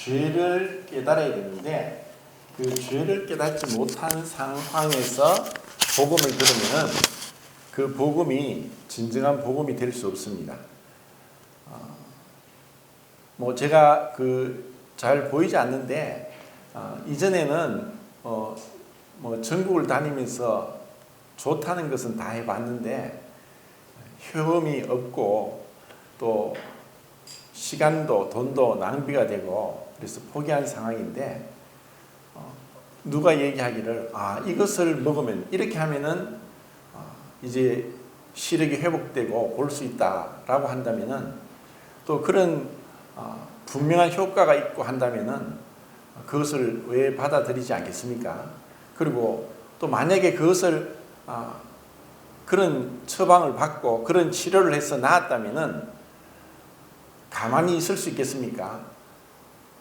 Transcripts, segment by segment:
죄를 깨달아야 되는데 그 죄를 깨닫지 못하는 상황에서 복음을 들으면 그 복음이 진정한 복음이 될 수 없습니다. 제가 잘 보이지 않는데 이전에는 전국을 다니면서 좋다는 것은 다 해봤는데 효험이 없고 또 시간도 돈도 낭비가 되고 그래서 포기한 상황인데 누가 얘기하기를 이것을 먹으면 이렇게 하면은 이제 시력이 회복되고 볼 수 있다라고 한다면은 또 그런 분명한 효과가 있고 한다면은 그것을 왜 받아들이지 않겠습니까? 그리고 또 만약에 그것을 그런 처방을 받고 그런 치료를 해서 나았다면은 가만히 있을 수 있겠습니까?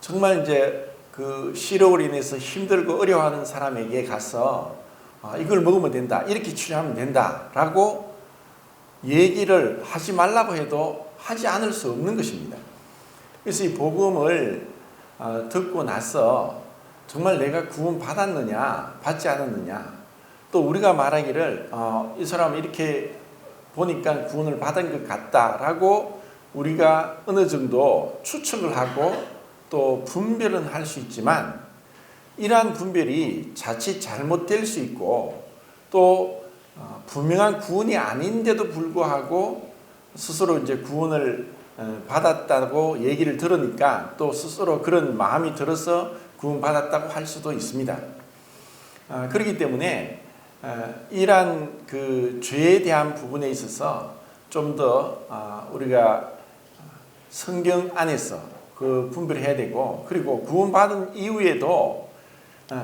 정말 이제 그 시력으로 인해서 힘들고 어려워하는 사람에게 가서 이걸 먹으면 된다, 이렇게 치료하면 된다라고 얘기를 하지 말라고 해도 하지 않을 수 없는 것입니다. 그래서 이 복음을 듣고 나서 정말 내가 구원 받았느냐 받지 않았느냐, 또 우리가 말하기를 이 사람 이렇게 보니까 구원을 받은 것 같다라고 우리가 어느 정도 추측을 하고 또 분별은 할 수 있지만 이러한 분별이 자칫 잘못될 수 있고 또 분명한 구원이 아닌데도 불구하고 스스로 이제 구원을 받았다고 얘기를 들으니까 또 스스로 그런 마음이 들어서 구원받았다고 할 수도 있습니다. 그렇기 때문에 이러한 그 죄에 대한 부분에 있어서 좀 더 우리가 성경 안에서 그 분별해야 되고, 그리고 구원받은 이후에도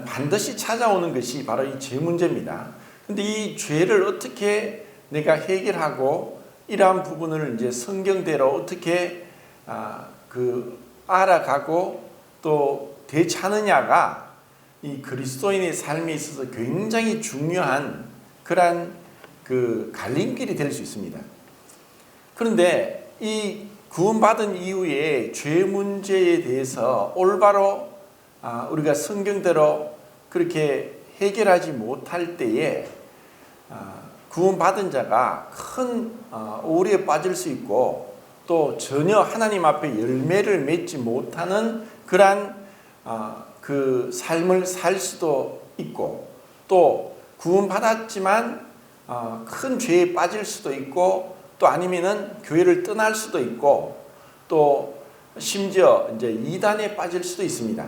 반드시 찾아오는 것이 바로 이 죄 문제입니다. 근데 이 죄를 어떻게 내가 해결하고 이러한 부분을 이제 성경대로 어떻게 알아가고 또 되찾느냐가 이 그리스도인의 삶에 있어서 굉장히 중요한 그러한 그 갈림길이 될 수 있습니다. 그런데 이 구원받은 이후에 죄 문제에 대해서 올바로 우리가 성경대로 그렇게 해결하지 못할 때에 구원받은 자가 큰 오류에 빠질 수 있고 또 전혀 하나님 앞에 열매를 맺지 못하는 그러한 그 삶을 살 수도 있고, 또 구원받았지만 큰 죄에 빠질 수도 있고, 또 아니면은 교회를 떠날 수도 있고, 또 심지어 이제 이단에 빠질 수도 있습니다.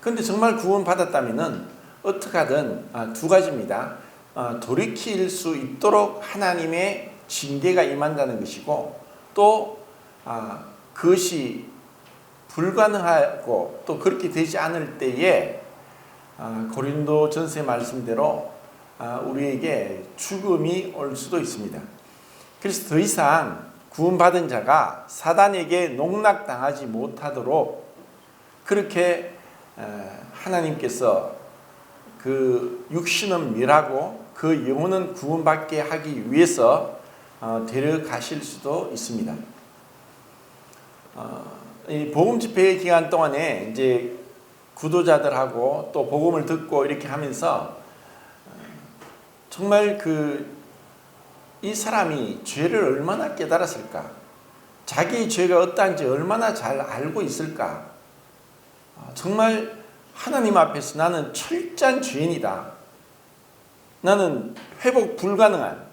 그런데 정말 구원받았다면은 어떻게 하든 두 가지입니다. 돌이킬 수 있도록 하나님의 징계가 임한다는 것이고, 또 그것이 불가능하고 또 그렇게 되지 않을 때에 고린도전서의 말씀대로 우리에게 죽음이 올 수도 있습니다. 그래서 더 이상 구원받은 자가 사단에게 농락당하지 못하도록 그렇게 하나님께서 그 육신은 멸하고 그 영혼은 구원받게 하기 위해서 데려가실 수도 있습니다. 이 복음 집회 기간 동안에 이제 구도자들하고 또 복음을 듣고 이렇게 하면서 정말 이 사람이 죄를 얼마나 깨달았을까? 자기 죄가 어떠한지 얼마나 잘 알고 있을까? 정말 하나님 앞에서 나는 철저한 죄인이다. 나는 회복 불가능한,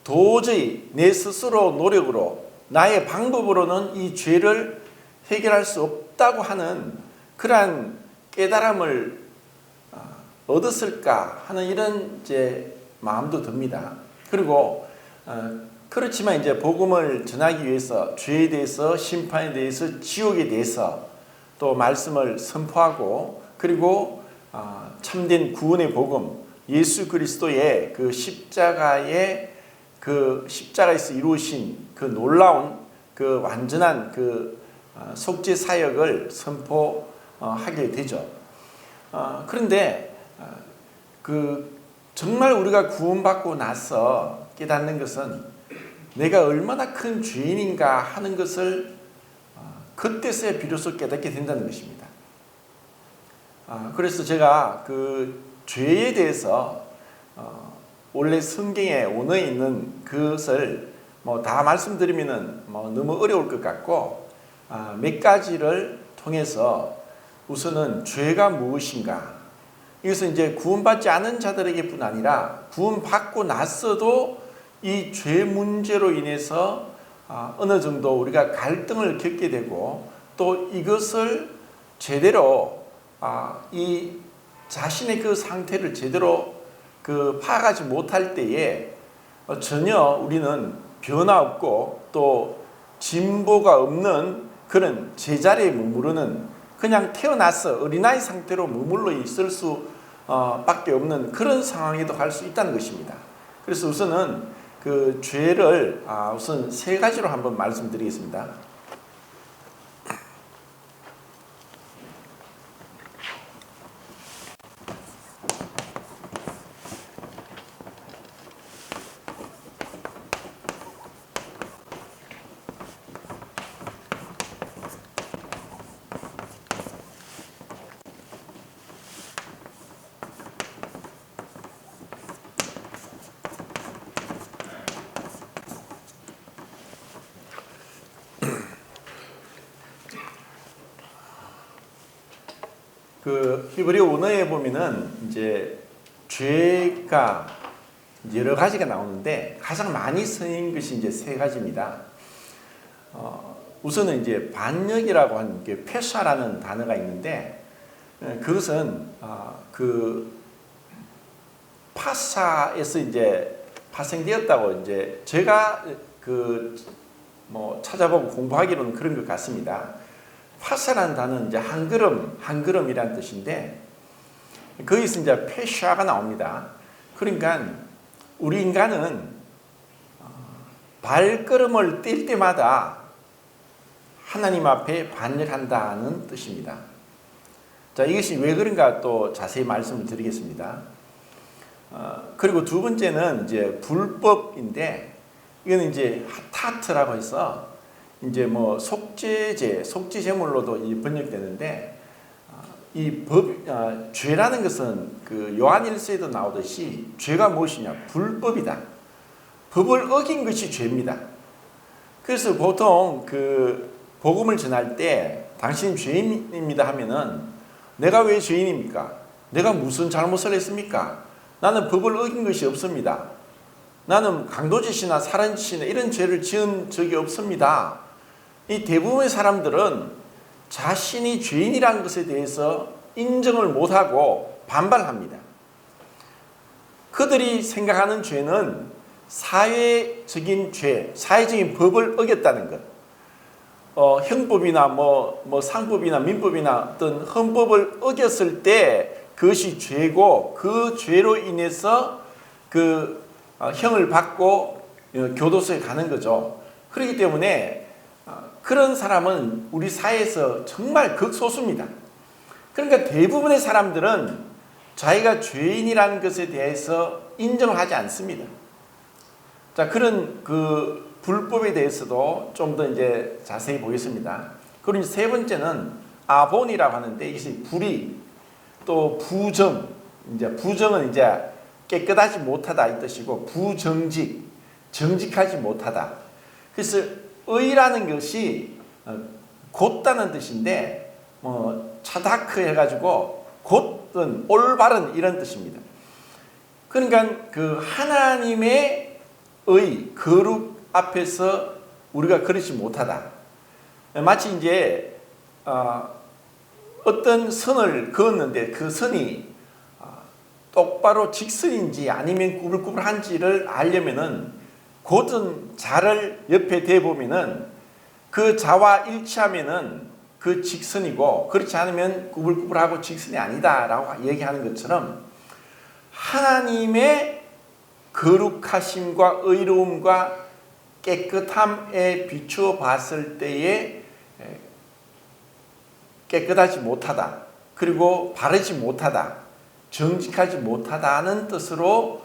도저히 내 스스로 노력으로 나의 방법으로는 이 죄를 해결할 수 없다고 하는 그러한 깨달음을 얻었을까 하는 이런 이제 마음도 듭니다. 그리고 그렇지만 이제 복음을 전하기 위해서 죄에 대해서, 심판에 대해서, 지옥에 대해서 또 말씀을 선포하고, 그리고 참된 구원의 복음, 예수 그리스도의 그 십자가의 그 십자가에서 이루신 그 놀라운 그 완전한 그 속죄 사역을 선포하게 되죠. 그런데 정말 우리가 구원받고 나서 깨닫는 것은 내가 얼마나 큰 죄인인가 하는 것을 그때서야 비로소 깨닫게 된다는 것입니다. 그래서 제가 그 죄에 대해서 원래 성경에 원어에 있는 그것을 뭐 다 말씀드리면은 뭐 너무 어려울 것 같고 몇 가지를 통해서 우선은 죄가 무엇인가, 이것은 이제 구원받지 않은 자들에게뿐 아니라 구원받고 나서도 이 죄 문제로 인해서 어느 정도 우리가 갈등을 겪게 되고 또 이것을 제대로 이 자신의 그 상태를 제대로 그 파악하지 못할 때에 전혀 우리는 변화 없고 또 진보가 없는 그런 제자리에 머무르는, 그냥 태어나서 어린아이 상태로 머물러 있을 수 밖에 없는 그런 상황에도 갈 수 있다는 것입니다. 그래서 우선은 그 죄를 우선 세 가지로 한번 말씀드리겠습니다. 그 히브리어 원어에 보면은 이제 죄가 여러 가지가 나오는데 가장 많이 쓰인 것이 이제 세 가지입니다. 우선은 이제 반역이라고 하는 게 페샤라는 단어가 있는데 그것은 그 파사에서 이제 파생되었다고 이제 제가 그 뭐 찾아보고 공부하기로는 그런 것 같습니다. 파사라는 단어는 이제 한 걸음이라는 뜻인데 거기서 이제 페샤가 나옵니다. 그러니까 우리 인간은 발걸음을 뗄 때마다 하나님 앞에 반역한다는 뜻입니다. 자, 이것이 왜 그런가 또 자세히 말씀을 드리겠습니다. 그리고 두 번째는 이제 불법인데 이거는 이제 타트라고 해서 이제 뭐 속죄제물로도 번역되는데 이 죄라는 것은 그 요한일서에도 나오듯이 죄가 무엇이냐? 불법이다. 법을 어긴 것이 죄입니다. 그래서 보통 그 복음을 전할 때 당신 죄인입니다 하면은 내가 왜 죄인입니까? 내가 무슨 잘못을 했습니까? 나는 법을 어긴 것이 없습니다. 나는 강도짓이나 살인짓이나 이런 죄를 지은 적이 없습니다. 이 대부분의 사람들은 자신이 죄인이라는 것에 대해서 인정을 못하고 반발합니다. 그들이 생각하는 죄는 사회적인 죄, 사회적인 법을 어겼다는 것. 형법이나 뭐 상법이나 민법이나 어떤 헌법을 어겼을 때 그것이 죄고 그 죄로 인해서 그 형을 받고 교도소에 가는 거죠. 그렇기 때문에 그런 사람은 우리 사회에서 정말 극소수입니다. 그러니까 대부분의 사람들은 자기가 죄인이라는 것에 대해서 인정을 하지 않습니다. 자, 그런 그 불법에 대해서도 좀 더 이제 자세히 보겠습니다. 그리고 이제 세 번째는 아본이라고 하는데 이것이 불의, 또 부정, 이제 부정은 이제 깨끗하지 못하다 이 뜻이고 부정직, 정직하지 못하다. 그래서 의라는 것이 곧다는 뜻인데 차다크 해가지고 곧은 올바른 이런 뜻입니다. 그러니까 그 하나님의 의, 거룩 앞에서 우리가 그렇지 못하다. 마치 이제 어떤 선을 그었는데 그 선이 똑바로 직선인지 아니면 구불구불한지를 알려면은 곧은 자를 옆에 대보면은 그 자와 일치하면은 그 직선이고 그렇지 않으면 구불구불하고 직선이 아니다라고 얘기하는 것처럼 하나님의 거룩하심과 의로움과 깨끗함에 비추어 봤을 때에 깨끗하지 못하다. 그리고 바르지 못하다. 정직하지 못하다는 뜻으로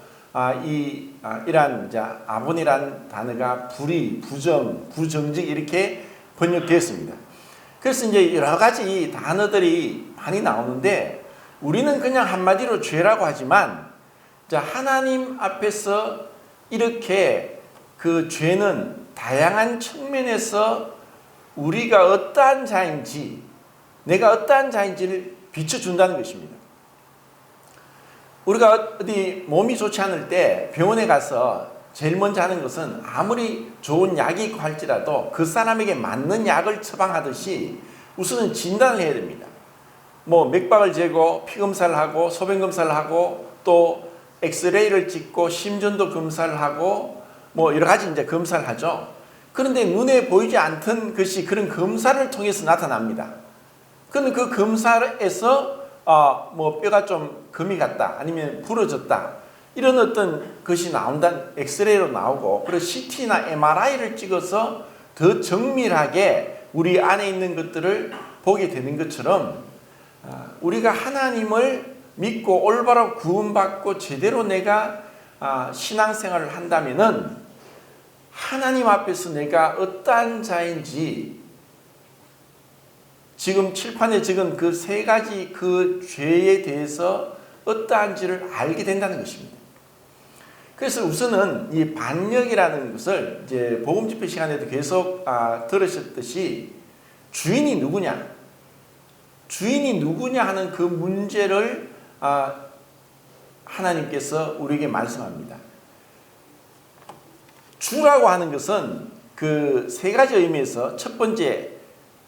이러한 아본이라는 단어가 불의, 부정, 부정직 이렇게 번역되었습니다. 그래서 이제 여러 가지 단어들이 많이 나오는데 우리는 그냥 한마디로 죄라고 하지만 자, 하나님 앞에서 이렇게 그 죄는 다양한 측면에서 우리가 어떠한 자인지, 내가 어떠한 자인지를 비춰준다는 것입니다. 우리가 어디 몸이 좋지 않을 때 병원에 가서 제일 먼저 하는 것은 아무리 좋은 약이 있고 할지라도 그 사람에게 맞는 약을 처방하듯이 우선은 진단을 해야 됩니다. 뭐 맥박을 재고 피검사를 하고 소변검사를 하고 또 엑스레이를 찍고 심전도 검사를 하고 뭐 여러 가지 이제 검사를 하죠. 그런데 눈에 보이지 않던 것이 그런 검사를 통해서 나타납니다. 그런데 그 검사에서 뭐 뼈가 좀 금이 갔다 아니면 부러졌다 이런 어떤 것이 나온다, 엑스레이로 나오고 그리고 CT나 MRI를 찍어서 더 정밀하게 우리 안에 있는 것들을 보게 되는 것처럼 우리가 하나님을 믿고 올바로 구원받고 제대로 내가 신앙생활을 한다면은 하나님 앞에서 내가 어떠한 자인지 지금 칠판에 적은 그 세 가지 그 죄에 대해서 어떠한지를 알게 된다는 것입니다. 그래서 우선은 이 반역이라는 것을 이제 복음 집회 시간에도 계속 들으셨듯이 주인이 누구냐, 주인이 누구냐 하는 그 문제를 하나님께서 우리에게 말씀합니다. 주라고 하는 것은 그 세 가지 의미에서 첫 번째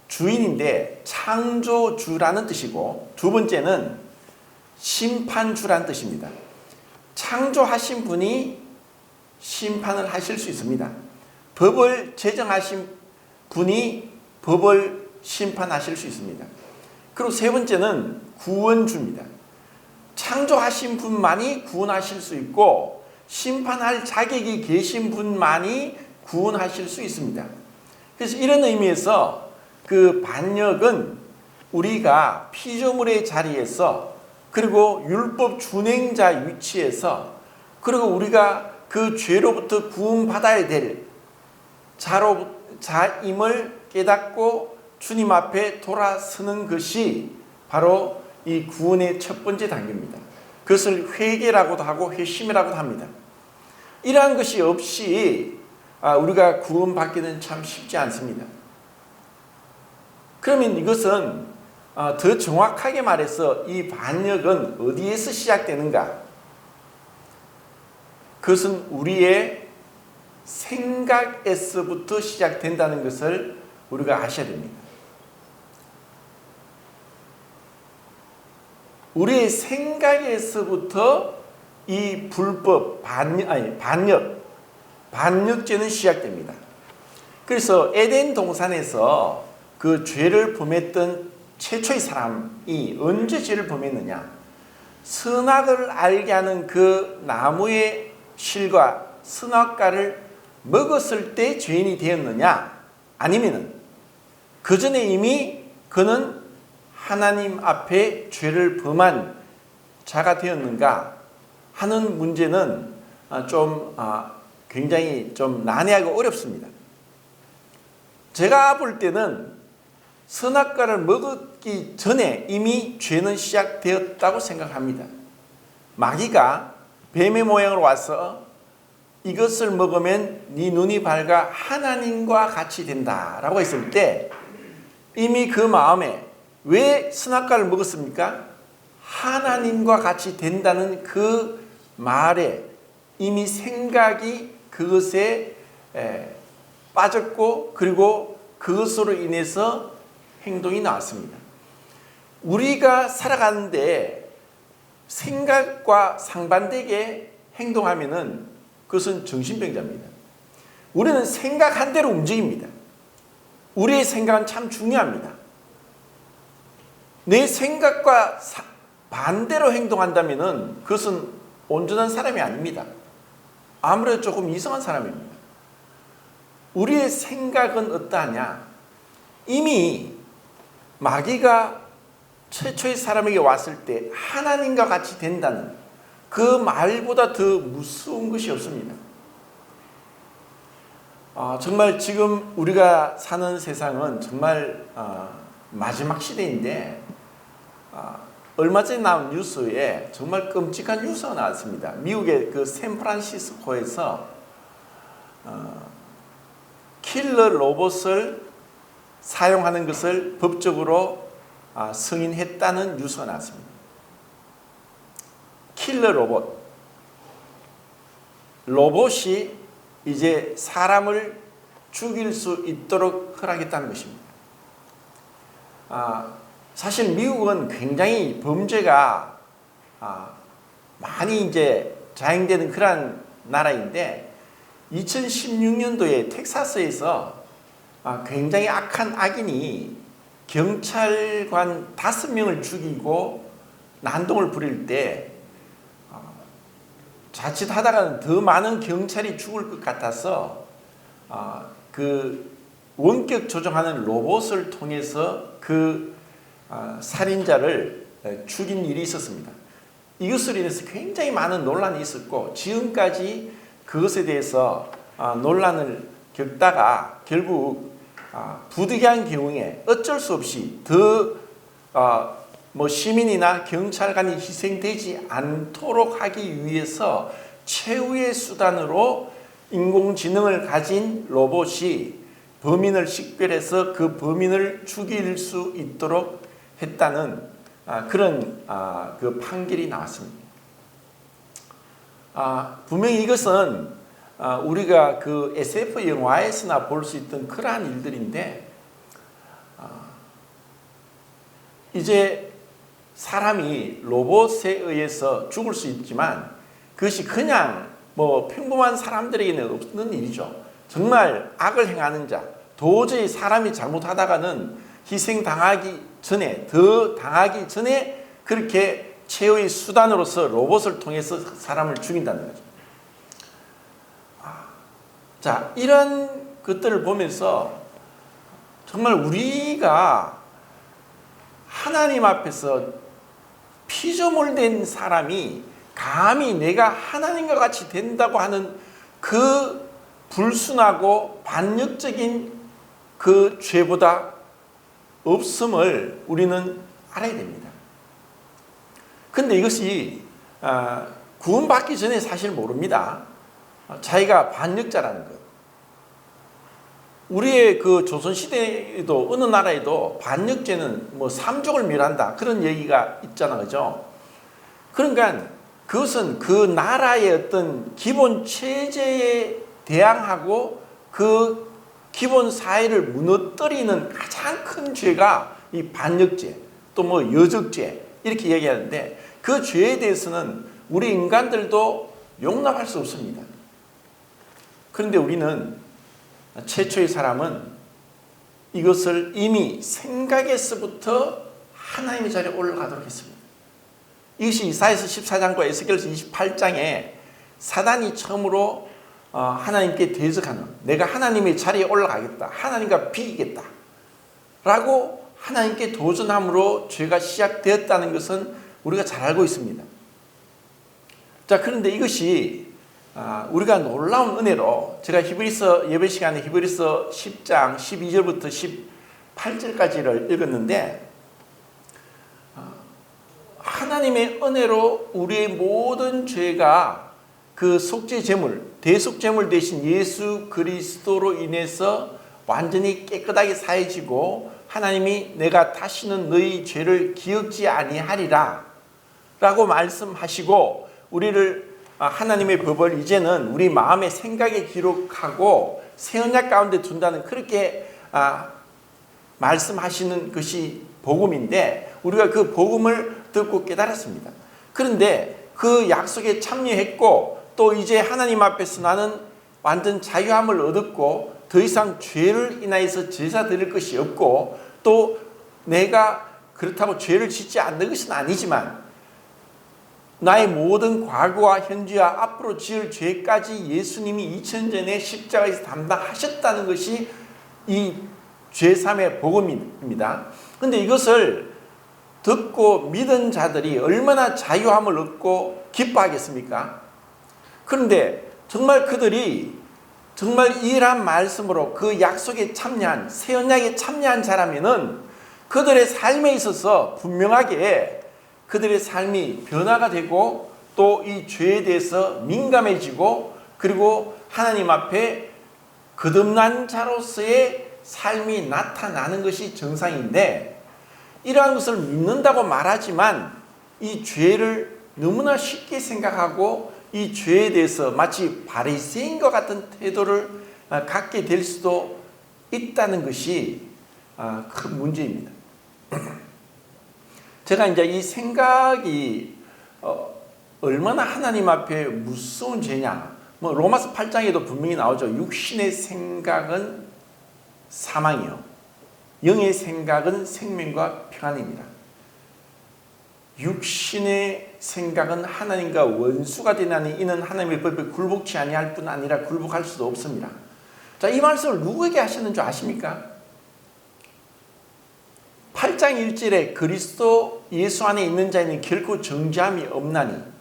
주인인데 창조주라는 뜻이고 두 번째는 심판주라는 뜻입니다. 창조하신 분이 심판을 하실 수 있습니다. 법을 제정하신 분이 법을 심판하실 수 있습니다. 그리고 세 번째는 구원주입니다. 창조하신 분만이 구원하실 수 있고 심판할 자격이 계신 분만이 구원하실 수 있습니다. 그래서 이런 의미에서 그 반역은 우리가 피조물의 자리에서 그리고 율법 준행자 위치에서 그리고 우리가 그 죄로부터 구원받아야 될 자임을 깨닫고 주님 앞에 돌아서는 것이 바로 이 구원의 첫 번째 단계입니다. 그것을 회개라고도 하고 회심이라고도 합니다. 이러한 것이 없이 우리가 구원받기는 참 쉽지 않습니다. 그러면 이것은 더 정확하게 말해서 이 반역은 어디에서 시작되는가? 그것은 우리의 생각에서부터 시작된다는 것을 우리가 아셔야 됩니다. 우리의 생각에서부터 이 불법, 반역죄는 시작됩니다. 그래서 에덴 동산에서 그 죄를 범했던 최초의 사람이 언제 죄를 범했느냐? 선악을 알게 하는 그 나무의 실과 선악과를 먹었을 때 죄인이 되었느냐? 아니면은 그 전에 이미 그는 하나님 앞에 죄를 범한 자가 되었는가 하는 문제는 굉장히 좀 난해하고 어렵습니다. 제가 볼 때는 선악과를 먹기 전에 이미 죄는 시작되었다고 생각합니다. 마귀가 뱀의 모양으로 와서 이것을 먹으면 네 눈이 밝아 하나님과 같이 된다라고 했을 때 이미 그 마음에 왜 선악과를 먹었습니까? 하나님과 같이 된다는 그 말에 이미 생각이 그것에 빠졌고 그리고 그것으로 인해서 행동이 나왔습니다. 우리가 살아가는데 생각과 상반되게 행동하면은 그것은 정신병자입니다. 우리는 생각한 대로 움직입니다. 우리의 생각은 참 중요합니다. 내 생각과 반대로 행동한다면은 그것은 온전한 사람이 아닙니다. 아무래도 조금 이상한 사람입니다. 우리의 생각은 어떠하냐? 이미 마귀가 최초의 사람에게 왔을 때 하나님과 같이 된다는 그 말보다 더 무서운 것이 없습니다. 정말 지금 우리가 사는 세상은 정말 마지막 시대인데 얼마 전에 나온 뉴스에 정말 끔찍한 뉴스가 나왔습니다. 미국의 그 샌프란시스코에서 킬러 로봇을 사용하는 것을 법적으로 승인했다는 뉴스가 나왔습니다. 킬러 로봇이 이제 사람을 죽일 수 있도록 허락했다는 것입니다. 사실 미국은 굉장히 범죄가 많이 이제 자행되는 그런 나라인데 2016년도에 텍사스에서 굉장히 악한 악인이 경찰관 5명을 죽이고 난동을 부릴 때 자칫하다가는 더 많은 경찰이 죽을 것 같아서 그 원격 조종하는 로봇을 통해서 그 살인자를 죽인 일이 있었습니다. 이것으로 인해서 굉장히 많은 논란이 있었고 지금까지 그것에 대해서 논란을 겪다가 결국 부득이한 경우에 어쩔 수 없이 더 시민이나 경찰관이 희생되지 않도록 하기 위해서 최후의 수단으로 인공지능을 가진 로봇이 범인을 식별해서 그 범인을 죽일 수 있도록 했다는 그런 그 판결이 나왔습니다. 분명히 이것은 우리가 그 SF 영화에서나 볼 수 있던 그러한 일들인데 이제 사람이 로봇에 의해서 죽을 수 있지만 그것이 그냥 평범한 사람들에게는 없는 일이죠. 정말 악을 행하는 자, 도저히 사람이 잘못하다가는 희생당하기 전에, 더 당하기 전에 그렇게 최후의 수단으로서 로봇을 통해서 사람을 죽인다는 거죠. 자, 이런 것들을 보면서 정말 우리가 하나님 앞에서 피조물된 사람이 감히 내가 하나님과 같이 된다고 하는 그 불순하고 반역적인 그 죄보다 없음을 우리는 알아야 됩니다. 그런데 이것이 구원받기 전에 사실 모릅니다. 자기가 반역자라는 것. 우리의 그 조선시대에도 어느 나라에도 반역죄는 삼족을 멸한다 그런 얘기가 있잖아, 그죠? 그러니까 그것은 그 나라의 어떤 기본 체제에 대항하고 그 기본 사회를 무너뜨리는 가장 큰 죄가 이 반역죄, 또 여적죄 이렇게 얘기하는데 그 죄에 대해서는 우리 인간들도 용납할 수 없습니다. 그런데 우리는 최초의 사람은 이것을 이미 생각에서부터 하나님의 자리에 올라가도록 했습니다. 이것이 이사야서 14장과 에스겔서 28장에 사단이 처음으로 하나님께 대적하는, 내가 하나님의 자리에 올라가겠다, 하나님과 비기겠다 라고 하나님께 도전함으로 죄가 시작되었다는 것은 우리가 잘 알고 있습니다. 자, 그런데 이것이 우리가 놀라운 은혜로 제가 히브리서 예배 시간에 히브리서 10장 12절부터 18절까지를 읽었는데 하나님의 은혜로 우리의 모든 죄가 그 속죄 제물, 대속 제물 대신 예수 그리스도로 인해서 완전히 깨끗하게 사해지고 하나님이 내가 다시는 너희 죄를 기억지 아니하리라 라고 말씀하시고 우리를 하나님의 법을 이제는 우리 마음의 생각에 기록하고 새 언약 가운데 둔다는 그렇게 말씀하시는 것이 복음인데 우리가 그 복음을 듣고 깨달았습니다. 그런데 그 약속에 참여했고 또 이제 하나님 앞에서 나는 완전 자유함을 얻었고 더 이상 죄를 인하여서 제사 드릴 것이 없고 또 내가 그렇다고 죄를 짓지 않는 것은 아니지만 나의 모든 과거와 현재와 앞으로 지을 죄까지 예수님이 2000년 전에 십자가에서 담당하셨다는 것이 이 죄삼의 복음입니다. 그런데 이것을 듣고 믿은 자들이 얼마나 자유함을 얻고 기뻐하겠습니까? 그런데 정말 그들이 정말 이러한 말씀으로 그 약속에 참여한 새 언약에 참여한 자라면은 그들의 삶에 있어서 분명하게 그들의 삶이 변화가 되고 또 이 죄에 대해서 민감해지고 그리고 하나님 앞에 거듭난 자로서의 삶이 나타나는 것이 정상인데, 이러한 것을 믿는다고 말하지만 이 죄를 너무나 쉽게 생각하고 이 죄에 대해서 마치 바리새인과 같은 태도를 갖게 될 수도 있다는 것이 큰 문제입니다. 제가 이제 이 생각이 얼마나 하나님 앞에 무서운 죄냐, 뭐 로마서 8장에도 분명히 나오죠. 육신의 생각은 사망이요, 영의 생각은 생명과 평안입니다. 육신의 생각은 하나님과 원수가 되나니 이는 하나님의 법에 굴복치 아니할 뿐 아니라 굴복할 수도 없습니다. 자, 이 말씀을 누구에게 하시는 줄 아십니까? 8장 1절에 그리스도 예수 안에 있는 자에는 결코 정죄함이 없나니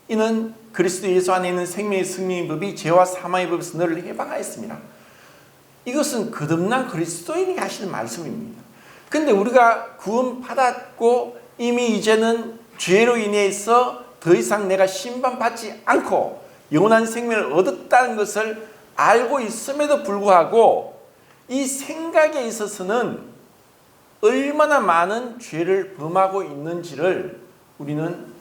이는 그리스도 예수 안에 있는 생명의 승리의 법이 죄와 사망의 법에서 너를 해방하였습니다. 이것은 거듭난 그리스도인에게 하시는 말씀입니다. 그런데 우리가 구원받았고 이미 이제는 죄로 인해서 더 이상 내가 심판받지 않고 영원한 생명을 얻었다는 것을 알고 있음에도 불구하고 이 생각에 있어서는 얼마나 많은 죄를 범하고 있는지를 우리는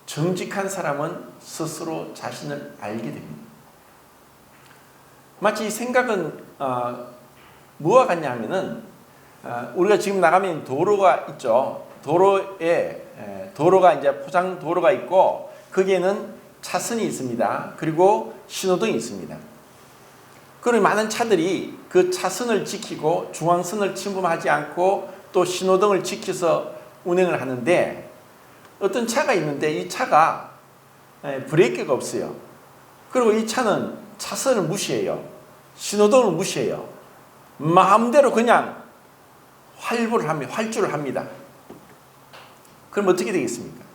정직한 사람은 스스로 자신을 알게 됩니다. 마치 이 생각은 뭐와 같냐 하면은 우리가 지금 나가면 도로가 있죠. 도로가 이제 포장 도로가 있고 거기에는 차선이 있습니다. 그리고 신호등이 있습니다. 그리고 많은 차들이 그 차선을 지키고 중앙선을 침범하지 않고 또 신호등을 지켜서 운행을 하는데, 어떤 차가 있는데 이 차가 브레이크가 없어요. 그리고 이 차는 차선을 무시해요. 신호등을 무시해요. 마음대로 그냥 활주를 합니다. 그럼 어떻게 되겠습니까?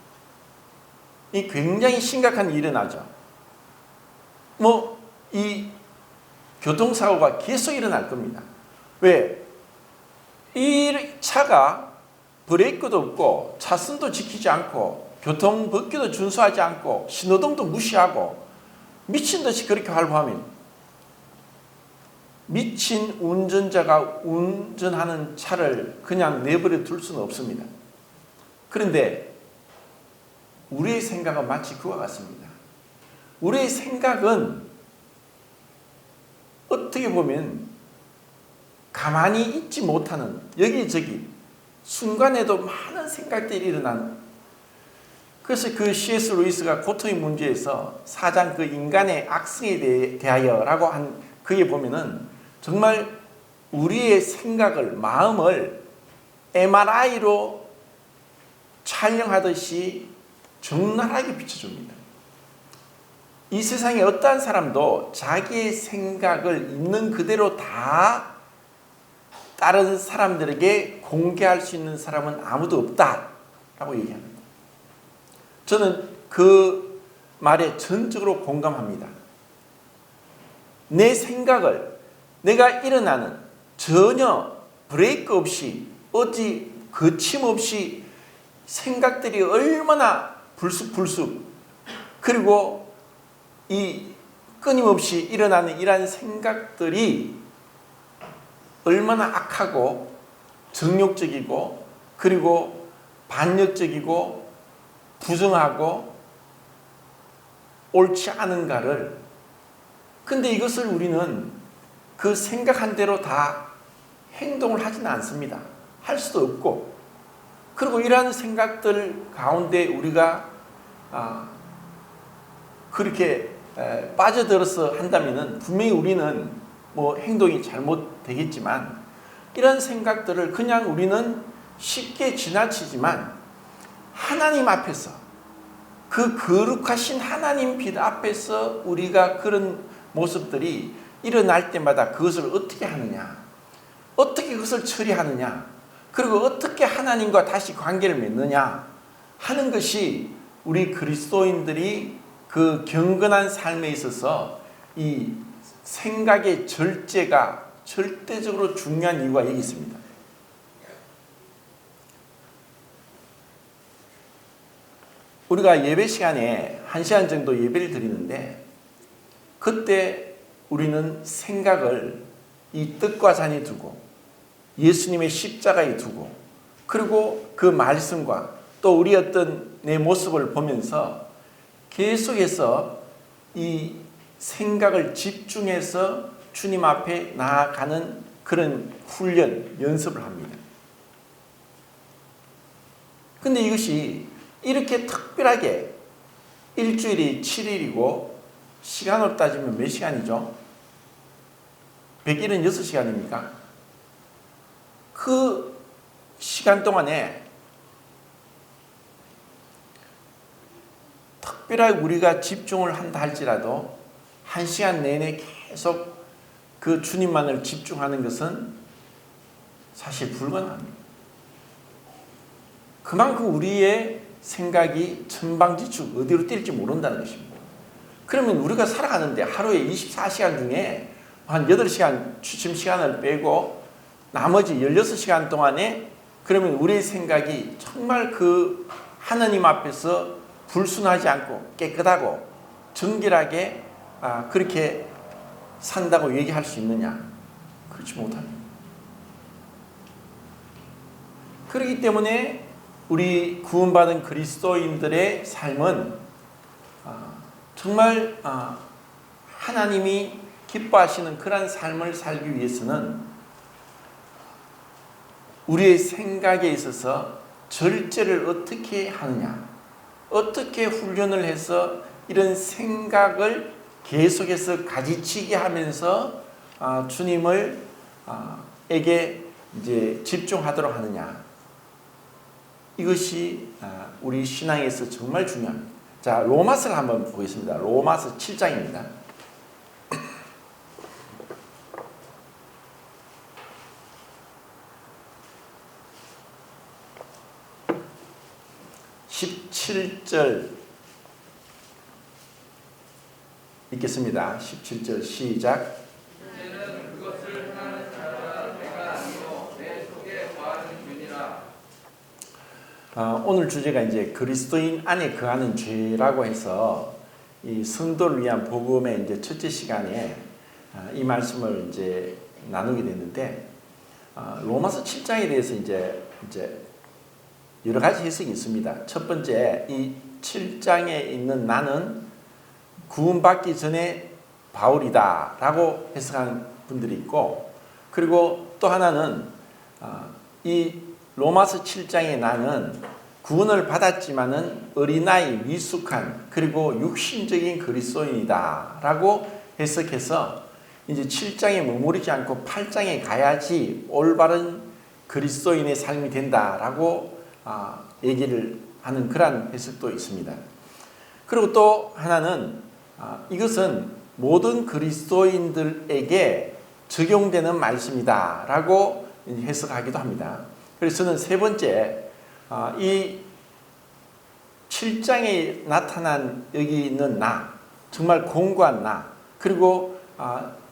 이 굉장히 심각한 일이 일어나죠. 이 교통사고가 계속 일어날 겁니다. 왜? 이 차가 브레이크도 없고 차선도 지키지 않고 교통법규도 준수하지 않고 신호등도 무시하고 미친 듯이 그렇게 활보하면 미친 운전자가 운전하는 차를 그냥 내버려 둘 수는 없습니다. 그런데 우리의 생각은 마치 그와 같습니다. 우리의 생각은 어떻게 보면 가만히 있지 못하는, 여기저기 순간에도 많은 생각들이 일어나는, 그래서 그 C.S. 루이스가 고통의 문제에서 4장 그 인간의 악성에 대하여라고 한 그에 보면은 정말 우리의 생각을, 마음을 MRI로 촬영하듯이 적나라하게 비춰줍니다. 이 세상에 어떠한 사람도 자기의 생각을 있는 그대로 다 다른 사람들에게 공개할 수 있는 사람은 아무도 없다라고 얘기합니다. 저는 그 말에 전적으로 공감합니다. 내 생각을 내가 일어나는 전혀 브레이크 없이 어디 거침없이 생각들이 얼마나 불쑥불쑥, 그리고 이 끊임없이 일어나는 이러한 생각들이 얼마나 악하고 정욕적이고 그리고 반역적이고 부정하고 옳지 않은가를, 근데 이것을 우리는 그 생각한 대로 다 행동을 하지는 않습니다. 할 수도 없고, 그리고 이러한 생각들 가운데 우리가 그렇게 빠져들어서 한다면은 분명히 우리는 행동이 잘못되겠지만, 이런 생각들을 그냥 우리는 쉽게 지나치지만 하나님 앞에서, 그 거룩하신 하나님 빛 앞에서 우리가 그런 모습들이 일어날 때마다 그것을 어떻게 하느냐, 어떻게 그것을 처리하느냐, 그리고 어떻게 하나님과 다시 관계를 맺느냐 하는 것이 우리 그리스도인들이 그 경건한 삶에 있어서 이 생각의 절제가 절대적으로 중요한 이유가 여기 있습니다. 우리가 예배 시간에 1시간 정도 예배를 드리는데 그때 우리는 생각을 이 떡과 잔에 두고 예수님의 십자가에 두고 그리고 그 말씀과 또 우리 어떤 내 모습을 보면서 계속해서 이 생각을 집중해서 주님 앞에 나아가는 그런 훈련, 연습을 합니다. 근데 이것이 이렇게 특별하게 일주일이 7일이고 시간으로 따지면 몇 시간이죠? 176시간입니까? 그 시간 동안에 특별하게 우리가 집중을 한다 할지라도 1시간 내내 계속 그 주님만을 집중하는 것은 사실 불가능합니다. 그만큼 우리의 생각이 천방지축 어디로 뛸지 모른다는 것입니다. 그러면 우리가 살아가는데 하루에 24시간 중에 한 8시간 취침 시간을 빼고 나머지 16시간 동안에 그러면 우리의 생각이 정말 그 하나님 앞에서 불순하지 않고 깨끗하고 정결하게 그렇게 산다고 얘기할 수 있느냐? 그렇지 못합니다. 그렇기 때문에 우리 구원받은 그리스도인들의 삶은 정말 하나님이 기뻐하시는 그런 삶을 살기 위해서는 우리의 생각에 있어서 절제를 어떻게 하느냐, 어떻게 훈련을 해서 이런 생각을 계속해서 가지치게 하면서 주님을 에게 이제 집중하도록 하느냐, 이것이 우리 신앙에서 정말 중요합니다. 자, 로마서를 한번 보겠습니다. 로마서 7장입니다. 17절 읽겠습니다. 17절 시작. 이제는 그것을 행하는 자가 내가 아니요 내 속에 거하는 죄니라. 오늘 주제가 이제 그리스도인 안에 거하는 죄라고 해서 이 성도를 위한 복음의 이제 첫째 시간에 이 말씀을 이제 나누게 됐는데, 로마서 7장에 대해서 이제 여러 가지 해석이 있습니다. 첫 번째, 이 7장에 있는 나는 구원받기 전에 바울이다 라고 해석한 분들이 있고, 그리고 또 하나는 이 로마서 7장의 나는 구원을 받았지만은 어린아이, 미숙한, 그리고 육신적인 그리스도인이다 라고 해석해서 이제 7장에 머무르지 않고 8장에 가야지 올바른 그리스도인의 삶이 된다라고 얘기를 하는 그런 해석도 있습니다. 그리고 또 하나는 이것은 모든 그리스도인들에게 적용되는 말씀이다라고 해석하기도 합니다. 그래서 저는 세 번째, 이 7장에 나타난 여기 있는 나, 정말 공고한 나, 그리고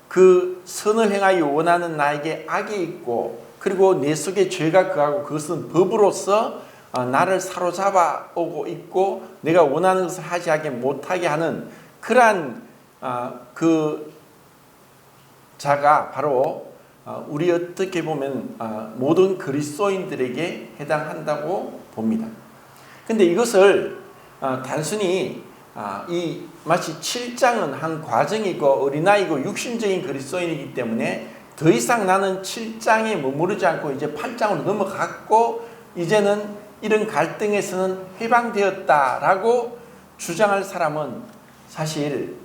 그 선을 행하여 원하는 나에게 악이 있고, 그리고 내 속에 죄가 거하고 그것은 법으로서 나를 사로잡아 오고 있고 내가 원하는 것을 하지 못하게 하는 그러한 그 자가 바로 우리 어떻게 보면 모든 그리스도인들에게 해당한다고 봅니다. 근데 이것을 단순히 이 마치 7장은 한 과정이고 어린아이고 육신적인 그리스도인이기 때문에 더 이상 나는 7장에 머무르지 않고 이제 8장으로 넘어갔고 이제는 이런 갈등에서는 해방되었다라고 주장할 사람은 사실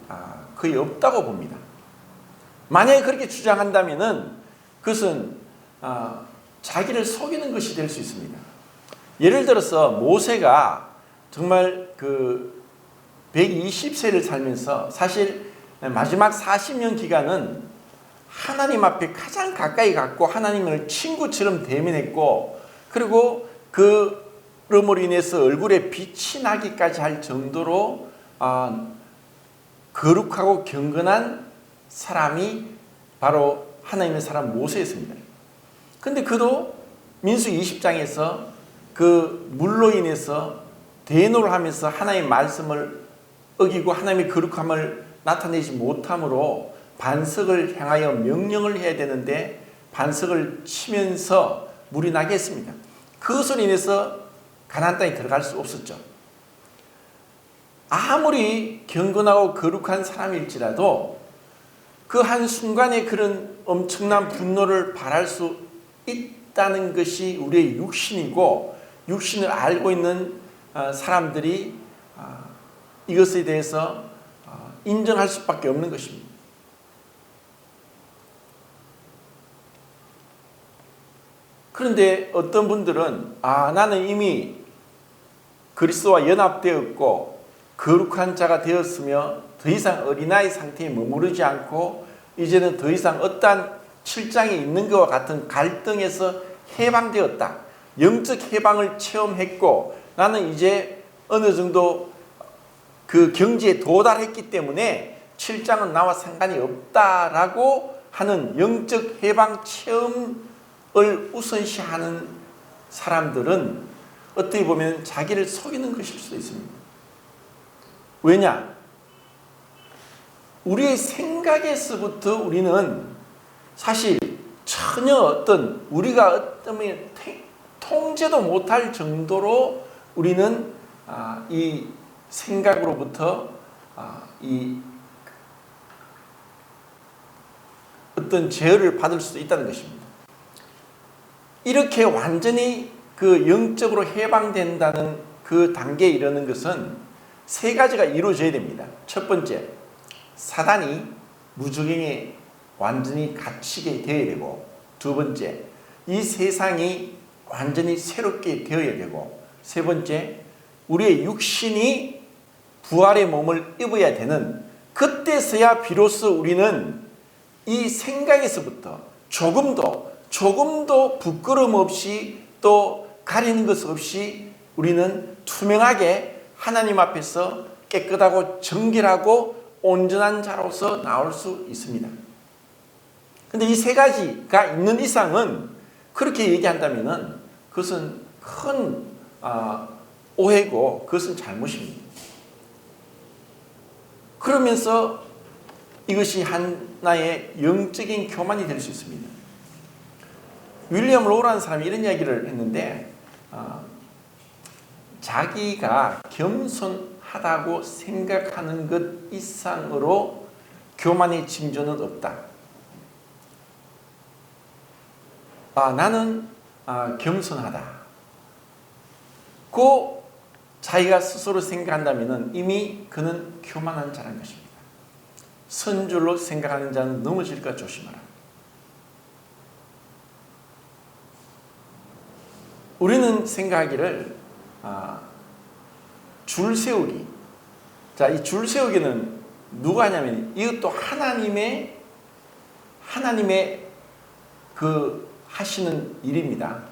거의 없다고 봅니다. 만약에 그렇게 주장한다면은 그것은 자기를 속이는 것이 될 수 있습니다. 예를 들어서 모세가 정말 그 120세를 살면서 사실 마지막 40년 기간은 하나님 앞에 가장 가까이 갔고 하나님을 친구처럼 대면했고, 그리고 그럼으로 인해서 얼굴에 빛이 나기까지 할 정도로 거룩하고 경건한 사람이 바로 하나님의 사람 모세였습니다. 근데 그도 민수기 20장에서 그 물로 인해서 대노를 하면서 하나님의 말씀을 어기고 하나님의 거룩함을 나타내지 못함으로 반석을 향하여 명령을 해야 되는데 반석을 치면서 물이 나게 했습니다. 그것으로 인해서 가나안 땅에 들어갈 수 없었죠. 아무리 경건하고 거룩한 사람일지라도 그 한순간에 그런 엄청난 분노를 발할 수 있다는 것이 우리의 육신이고, 육신을 알고 있는 사람들이 이것에 대해서 인정할 수밖에 없는 것입니다. 그런데 어떤 분들은 나는 이미 그리스도와 연합되었고 거룩한 자가 되었으며 더 이상 어린아이 상태에 머무르지 않고 이제는 더 이상 어떠한 7장에 있는 것과 같은 갈등에서 해방되었다. 영적 해방을 체험했고 나는 이제 어느 정도 그 경지에 도달했기 때문에 7장은 나와 상관이 없다라고 하는 영적 해방 체험을 우선시하는 사람들은 어떻게 보면 자기를 속이는 것일 수도 있습니다. 왜냐? 우리의 생각에서부터 우리는 사실 전혀 어떤 우리가 어떤 통제도 못할 정도로 우리는 이 생각으로부터 이 어떤 제어를 받을 수도 있다는 것입니다. 이렇게 완전히 그 영적으로 해방된다는 그 단계에 이르는 것은 세 가지가 이루어져야 됩니다. 첫 번째, 사단이 무저갱에 완전히 갇히게 되어야 되고, 두 번째, 이 세상이 완전히 새롭게 되어야 되고, 세 번째, 우리의 육신이 부활의 몸을 입어야 되는, 그때서야 비로소 우리는 이 생각에서부터 조금도 부끄러움 없이 또 가리는 것 없이 우리는 투명하게 하나님 앞에서 깨끗하고 정결하고 온전한 자로서 나올 수 있습니다. 그런데 이 세 가지가 있는 이상은 그렇게 얘기한다면 그것은 큰 오해고 그것은 잘못입니다. 그러면서 이것이 하나의 영적인 교만이 될 수 있습니다. 윌리엄 로우라는 사람이 이런 이야기를 했는데 자기가 겸손하다고 생각하는 것 이상으로 교만의 징조는 없다. 나는 겸손하다. 그 자기가 스스로 생각한다면 이미 그는 교만한 자라는 것입니다. 선줄로 생각하는 자는 넘어질까 조심하라. 우리는 생각하기를 줄 세우기. 자, 이 줄 세우기는 누가 하냐면 이것도 하나님의 그 하시는 일입니다.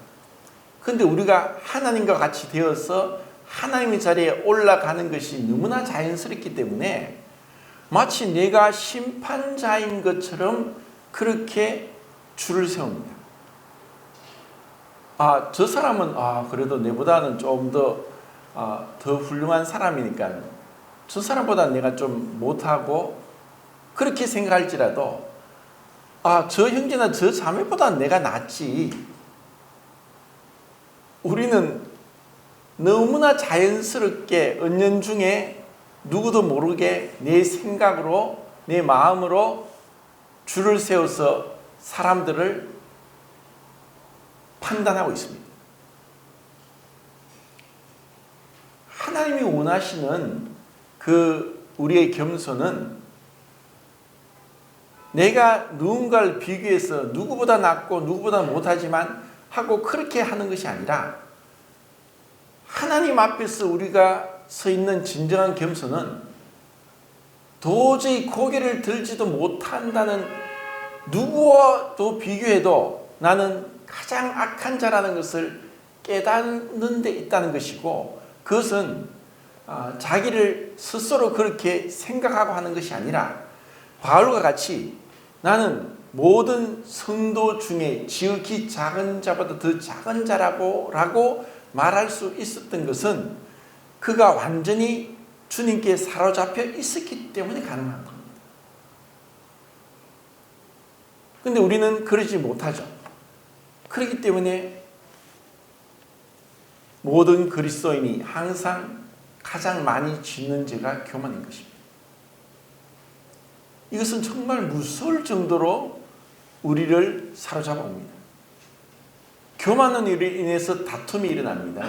그런데 우리가 하나님과 같이 되어서 하나님의 자리에 올라가는 것이 너무나 자연스럽기 때문에 마치 내가 심판자인 것처럼 그렇게 줄을 세웁니다. 저 사람은 그래도 내보다는 좀 더 훌륭한 사람이니까 저 사람보다 내가 좀 못하고 그렇게 생각할지라도 저 형제나 저 자매보다 내가 낫지. 우리는 너무나 자연스럽게 은연중에 누구도 모르게 내 생각으로 내 마음으로 줄을 세워서 사람들을 판단하고 있습니다. 하나님이 원하시는 그 우리의 겸손은 내가 누군가를 비교해서 누구보다 낫고 누구보다 못하지만 하고 그렇게 하는 것이 아니라 하나님 앞에서 우리가 서 있는 진정한 겸손은 도저히 고개를 들지도 못한다는 누구와도 비교해도 나는 가장 악한 자라는 것을 깨닫는 데 있다는 것이고 그것은 자기를 스스로 그렇게 생각하고 하는 것이 아니라 바울과 같이 나는 모든 성도 중에 지극히 작은 자보다 더 작은 자라고 말할 수 있었던 것은 그가 완전히 주님께 사로잡혀 있었기 때문에 가능한 겁니다. 근데 우리는 그러지 못하죠. 그렇기 때문에 모든 그리스도인이 항상 가장 많이 짓는 죄가 교만인 것입니다. 이것은 정말 무서울 정도로 우리를 사로잡아 옵니다. 교만으로 인해서 다툼이 일어납니다.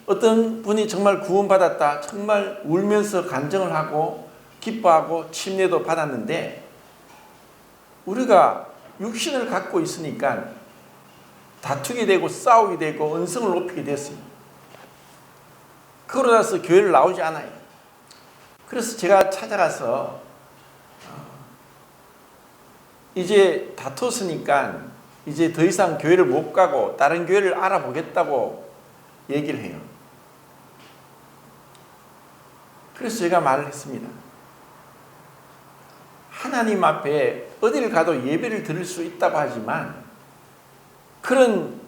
어떤 분이 정말 구원받았다, 정말 울면서 간증을 하고 기뻐하고 침례도 받았는데 우리가 육신을 갖고 있으니까 다투게 되고 싸우게 되고 언성을 높이게 됐습니다. 그러고 나서 교회를 나오지 않아요. 그래서 제가 찾아가서 이제 다퉜으니까 이제 더 이상 교회를 못 가고 다른 교회를 알아보겠다고 얘기를 해요. 그래서 제가 말을 했습니다. 하나님 앞에 어디를 가도 예배를 드릴 수 있다고 하지만 그런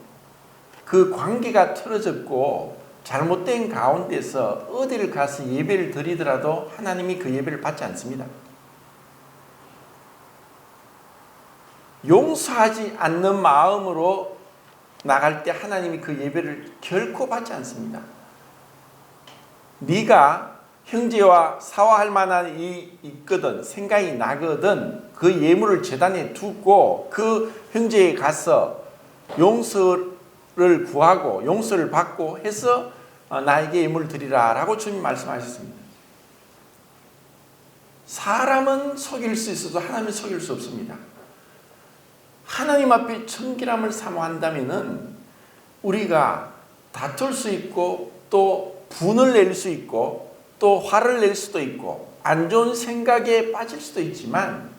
그 관계가 틀어졌고 잘못된 가운데서 어디를 가서 예배를 드리더라도 하나님이 그 예배를 받지 않습니다. 용서하지 않는 마음으로 나갈 때 하나님이 그 예배를 결코 받지 않습니다. 네가 형제와 사화할 만한 일이 있거든 생각이 나거든 그 예물을 제단에 두고 그 형제에 가서 용서를 구하고 용서를 받고 해서 나에게 예물을 드리라 라고 주님 말씀하셨습니다. 사람은 속일 수 있어도 하나님은 속일 수 없습니다. 하나님 앞에 청결함을 사모한다면은 우리가 다툴 수 있고 또 분을 낼 수 있고 또 화를 낼 수도 있고 안 좋은 생각에 빠질 수도 있지만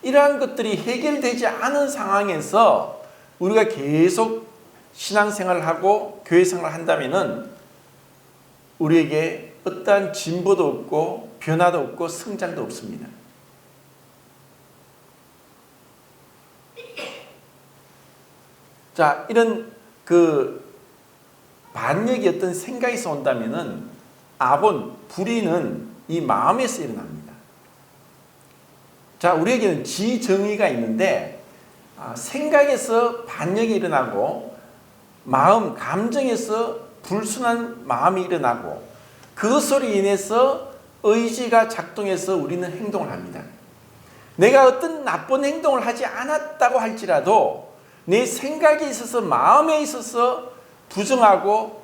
이러한 것들이 해결되지 않은 상황에서 우리가 계속 신앙생활을 하고 교회생활을 한다면은 우리에게 어떠한 진보도 없고 변화도 없고 성장도 없습니다. 자, 이런 그 반역이 어떤 생각에서 온다면은 아본, 불의는 이 마음에서 일어납니다. 자, 우리에게는 지정의가 있는데 생각에서 반역이 일어나고 마음, 감정에서 불순한 마음이 일어나고 그것으로 인해서 의지가 작동해서 우리는 행동을 합니다. 내가 어떤 나쁜 행동을 하지 않았다고 할지라도 내 생각에 있어서 마음에 있어서 부정하고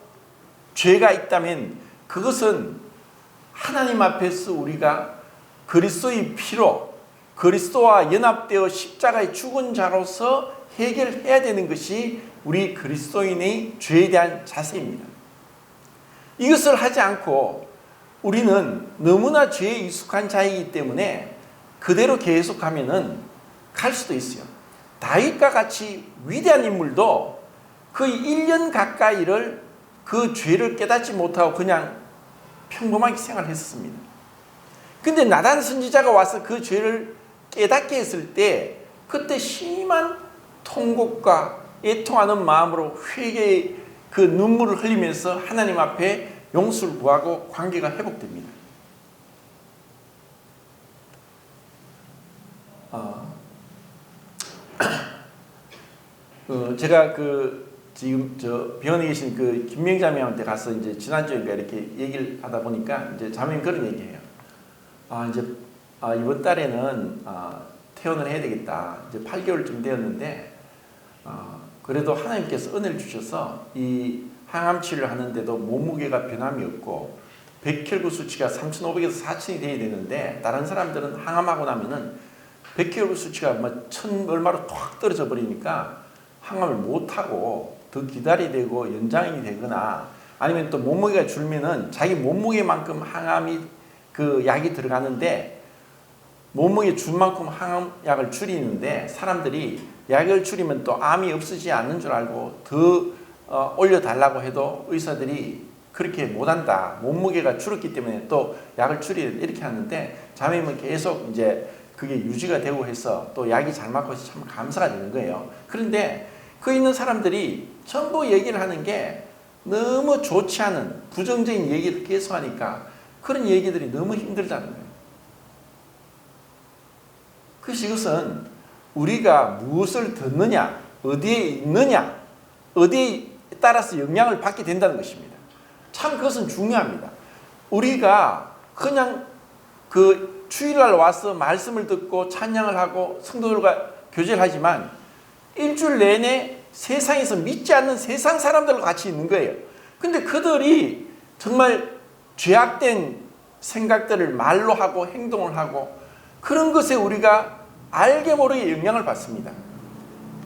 죄가 있다면 그것은 하나님 앞에서 우리가 그리스도의 피로 그리스도와 연합되어 십자가의 죽은 자로서 해결해야 되는 것이 우리 그리스도인의 죄에 대한 자세입니다. 이것을 하지 않고 우리는 너무나 죄에 익숙한 자이기 때문에 그대로 계속하면은 갈 수도 있어요. 다윗과 같이 위대한 인물도 거의 1년 가까이를 그 죄를 깨닫지 못하고 그냥 평범하게 생활했었습니다. 근데 나단 선지자가 와서 그 죄를 깨닫게 했을 때 그때 심한 통곡과 애통하는 마음으로 회개의 그 눈물을 흘리면서 하나님 앞에 용서를 구하고 관계가 회복됩니다. 제가 지금 병원에 계신 김명 자매한테 가서 이제 지난주에 이렇게 얘기를 하다 보니까 이제 자매는 그런 얘기해요. 이번 달에는 퇴원을 해야 되겠다. 이제 8개월쯤 되었는데 그래도 하나님께서 은혜를 주셔서 이 항암 치료를 하는데도 몸무게가 변함이 없고 100혈구 수치가 3,500에서 4,000이 돼야 되는데 다른 사람들은 항암하고 나면은 100혈구 수치가 1,000 얼마로 확 떨어져 버리니까 항암을 못하고 더 기다려야 되고 연장이 되거나 아니면 또 몸무게가 줄면은 자기 몸무게만큼 항암이 약이 들어가는데 몸무게 준 만큼 항암약을 줄이는데 사람들이 약을 줄이면 또 암이 없어지지 않는 줄 알고 더 올려달라고 해도 의사들이 그렇게 못한다. 몸무게가 줄었기 때문에 또 약을 줄이야 이렇게 하는데 자매님은 계속 이제 그게 유지가 되고 해서 또 약이 잘 맞고 해서 참 감사가 되는 거예요. 그런데 그 있는 사람들이 전부 얘기를 하는 게 너무 좋지 않은 부정적인 얘기를 계속 하니까 그런 얘기들이 너무 힘들다는 거예요. 그래서 이것은 우리가 무엇을 듣느냐, 어디에 있느냐, 어디에 따라서 영향을 받게 된다는 것입니다. 참 그것은 중요합니다. 우리가 그냥 그 주일날 와서 말씀을 듣고 찬양을 하고 성도들과 교제를 하지만 일주일 내내 세상에서 믿지 않는 세상 사람들과 같이 있는 거예요. 근데 그들이 정말 죄악된 생각들을 말로 하고 행동을 하고 그런 것에 우리가 알게 모르게 영향을 받습니다.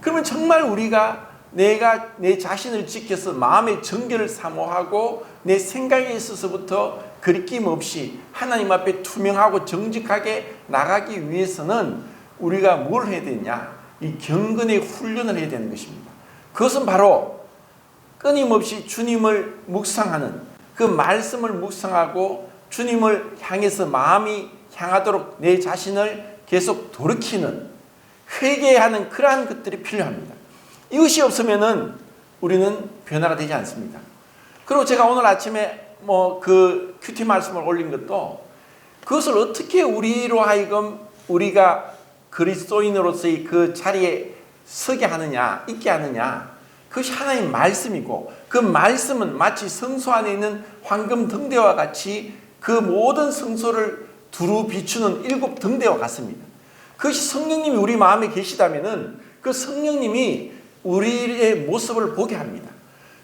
그러면 정말 우리가 내가 내 자신을 지켜서 마음의 정결을 사모하고 내 생각에 있어서부터 거리낌 없이 하나님 앞에 투명하고 정직하게 나가기 위해서는 우리가 뭘 해야 되냐? 이 경건의 훈련을 해야 되는 것입니다. 그것은 바로 끊임없이 주님을 묵상하는 그 말씀을 묵상하고 주님을 향해서 마음이 향하도록 내 자신을 계속 돌이키는 회개하는 그러한 것들이 필요합니다. 이것이 없으면은 우리는 변화가 되지 않습니다. 그리고 제가 오늘 아침에 그 큐티 말씀을 올린 것도 그것을 어떻게 우리로 하여금 우리가 그리스도인으로서의 그 자리에 서게 하느냐, 있게 하느냐, 그것이 하나님의 말씀이고 그 말씀은 마치 성소 안에 있는 황금 등대와 같이 그 모든 성소를 두루 비추는 7 등대와 같습니다. 그것이 성령님이 우리 마음에 계시다면은 그 성령님이 우리의 모습을 보게 합니다.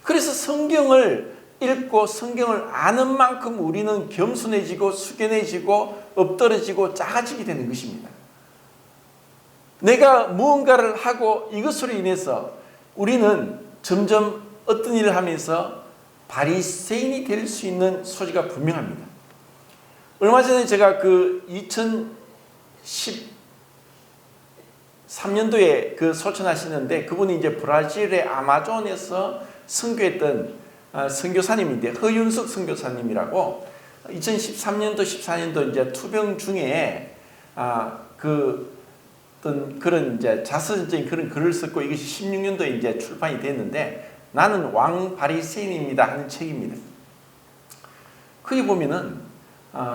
그래서 성경을 읽고 성경을 아는 만큼 우리는 겸손해지고 숙연해지고 엎드러지고 작아지게 되는 것입니다. 내가 무언가를 하고 이것으로 인해서 우리는 점점 어떤 일을 하면서 바리새인이 될 수 있는 소지가 분명합니다. 얼마 전에 제가 그 2013년도에 그 소천하시는데 그분이 이제 브라질의 아마존에서 선교했던 선교사님인데 허윤석 선교사님이라고 2013년도 14년도 이제 투병 중에 어떤 그런 이제 자서전적인 그런 글을 썼고 이것이 16년도에 이제 출판이 됐는데 나는 왕 바리새인입니다 하는 책입니다. 거기 보면은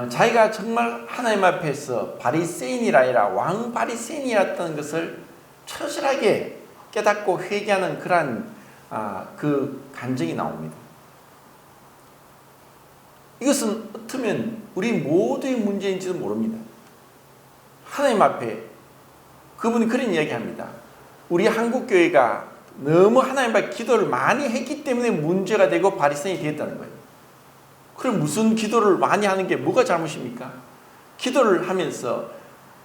자기가 정말 하나님 앞에서 바리새인이라 아니라 왕 바리새인이었다는 것을 처절하게 깨닫고 회개하는 그러한 그 감정이 나옵니다. 이것은 어쩌면 우리 모두의 문제인지도 모릅니다. 하나님 앞에 그분이 그런 이야기합니다. 우리 한국교회가 너무 하나님 앞에 기도를 많이 했기 때문에 문제가 되고 바리새인이 되었다는 거예요. 그럼 무슨 기도를 많이 하는 게 뭐가 잘못입니까? 기도를 하면서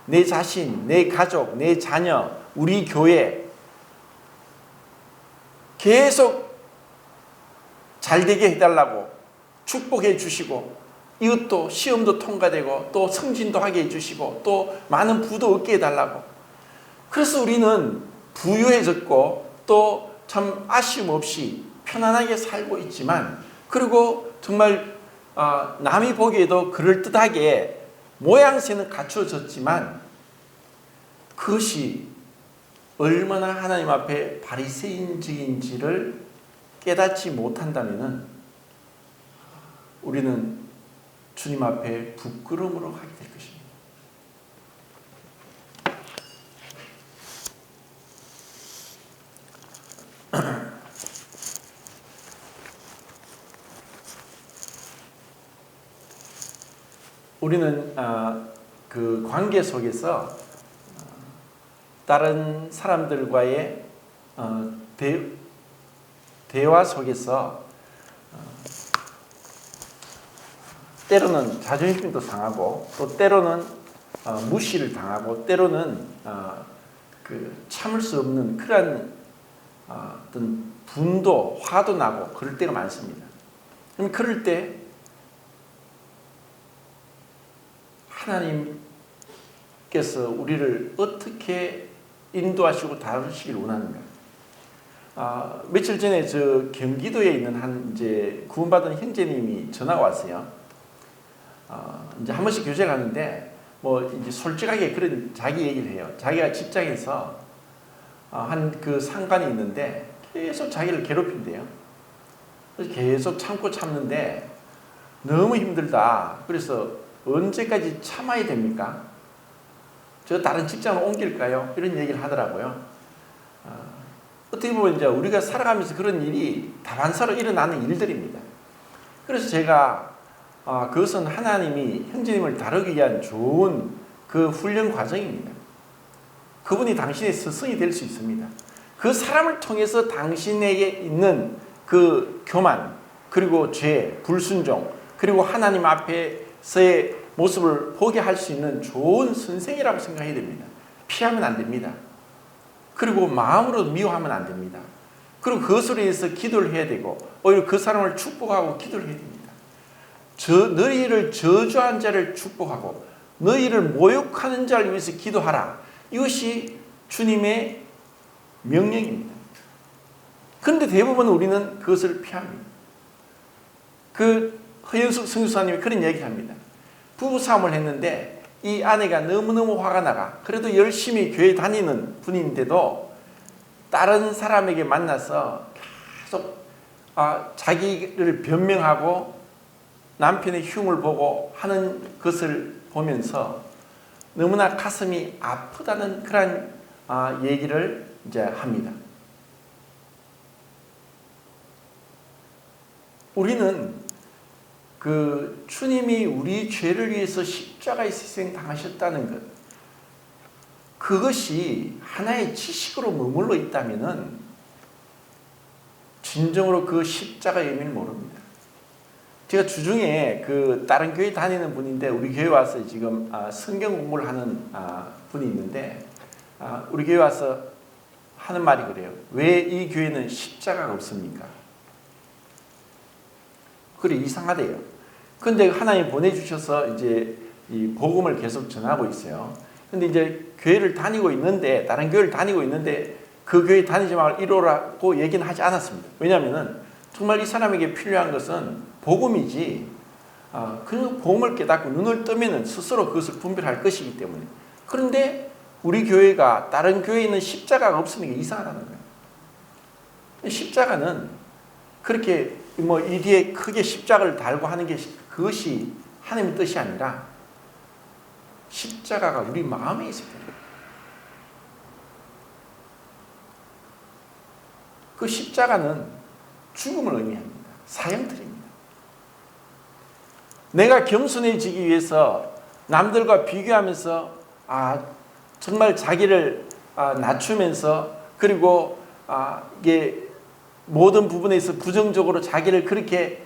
내 자신, 내 가족, 내 자녀, 우리 교회 계속 잘되게 해달라고 축복해 주시고 이것도 시험도 통과되고 또 승진도 하게 해주시고 또 많은 부도 얻게 해달라고. 그래서 우리는 부유해졌고 또 참 아쉬움 없이 편안하게 살고 있지만 그리고 정말 남이 보기에도 그럴듯하게 모양새는 갖춰졌지만 그것이 얼마나 하나님 앞에 바리새인적인지를 깨닫지 못한다면 우리는 주님 앞에 부끄러움으로 가게 될 것입니다. 우리는 그 관계 속에서 다른 사람들과의 대화 속에서 때로는 자존심도 상하고 또 때로는 무시를 당하고 때로는 그 참을 수 없는 그러한 어떤 분도 화도 나고 그럴 때가 많습니다. 그럼 그럴 때 하나님께서 우리를 어떻게 인도하시고 다루시길 원하는가? 며칠 전에 저 경기도에 있는 한 이제 구원받은 형제님이 전화가 왔어요. 이제 한 번씩 교제를 하는데 뭐 이제 솔직하게 그런 자기 얘기를 해요. 자기가 직장에서 한 그 상관이 있는데 계속 자기를 괴롭힌대요. 그래서 계속 참는데 너무 힘들다. 그래서 언제까지 참아야 됩니까? 저 다른 직장으로 옮길까요? 이런 얘기를 하더라고요. 어떻게 보면 이제 우리가 살아가면서 그런 일이 다반사로 일어나는 일들입니다. 그래서 제가 그것은 하나님이 형제님을 다루기 위한 좋은 그 훈련 과정입니다. 그분이 당신의 스승이 될 수 있습니다. 그 사람을 통해서 당신에게 있는 그 교만, 그리고 죄, 불순종, 그리고 하나님 앞에서의 모습을 보게 할 수 있는 좋은 선생이라고 생각해야 됩니다. 피하면 안 됩니다. 그리고 마음으로 미워하면 안 됩니다. 그리고 그것으로 인해서 기도를 해야 되고 오히려 그 사람을 축복하고 기도를 해야 됩니다. 너희를 저주한 자를 축복하고 너희를 모욕하는 자를 위해서 기도하라. 이것이 주님의 명령입니다. 그런데 대부분 우리는 그것을 피합니다. 허연숙 선교사님이 그런 얘기를 합니다. 부부싸움을 했는데 이 아내가 너무너무 화가 나가 그래도 열심히 교회 다니는 분인데도 다른 사람에게 만나서 계속 자기를 변명하고 남편의 흉을 보고 하는 것을 보면서 너무나 가슴이 아프다는 그런 얘기를 이제 합니다. 우리는 그 주님이 우리 죄를 위해서 십자가에 희생 당하셨다는 것, 그것이 하나의 지식으로 머물러 있다면은 진정으로 그 십자가의 의미를 모릅니다. 제가 주중에 그 다른 교회 다니는 분인데 우리 교회 와서 지금 성경 공부를 하는 분이 있는데 우리 교회 와서 하는 말이 그래요. 왜 이 교회는 십자가가 없습니까? 그래, 이상하대요. 근데 하나님 보내주셔서 이제 이 복음을 계속 전하고 있어요. 근데 이제 교회를 다니고 있는데, 다른 교회를 다니고 있는데, 그 교회 다니지 말고 이러라고 얘기는 하지 않았습니다. 왜냐하면 정말 이 사람에게 필요한 것은 복음이지, 그 복음을 깨닫고 눈을 뜨면은 스스로 그것을 분별할 것이기 때문에. 그런데 우리 교회가 다른 교회에 있는 십자가가 없으니까 이상하다는 거예요. 십자가는 그렇게 이 뒤에 크게 십자가를 달고 하는 게 그것이 하나님의 뜻이 아니라 십자가가 우리 마음에 있습니다. 그 십자가는 죽음을 의미합니다. 사형틀입니다. 내가 겸손해지기 위해서 남들과 비교하면서 정말 자기를 낮추면서 그리고 이게 모든 부분에서 부정적으로 자기를 그렇게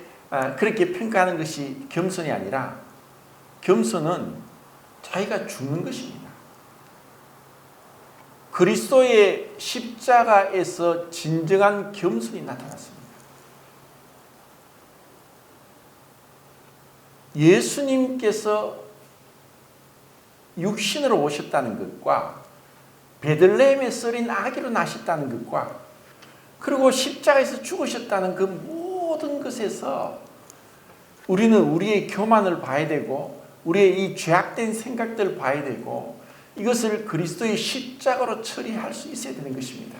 평가하는 것이 겸손이 아니라 겸손은 자기가 죽는 것입니다. 그리스도의 십자가에서 진정한 겸손이 나타났습니다. 예수님께서 육신으로 오셨다는 것과 베들레헴에 썰인 아기로 나셨다는 것과 그리고 십자가에서 죽으셨다는 그 모든 것에서 우리는 우리의 교만을 봐야 되고 우리의 이 죄악된 생각들을 봐야 되고 이것을 그리스도의 십자가로 처리할 수 있어야 되는 것입니다.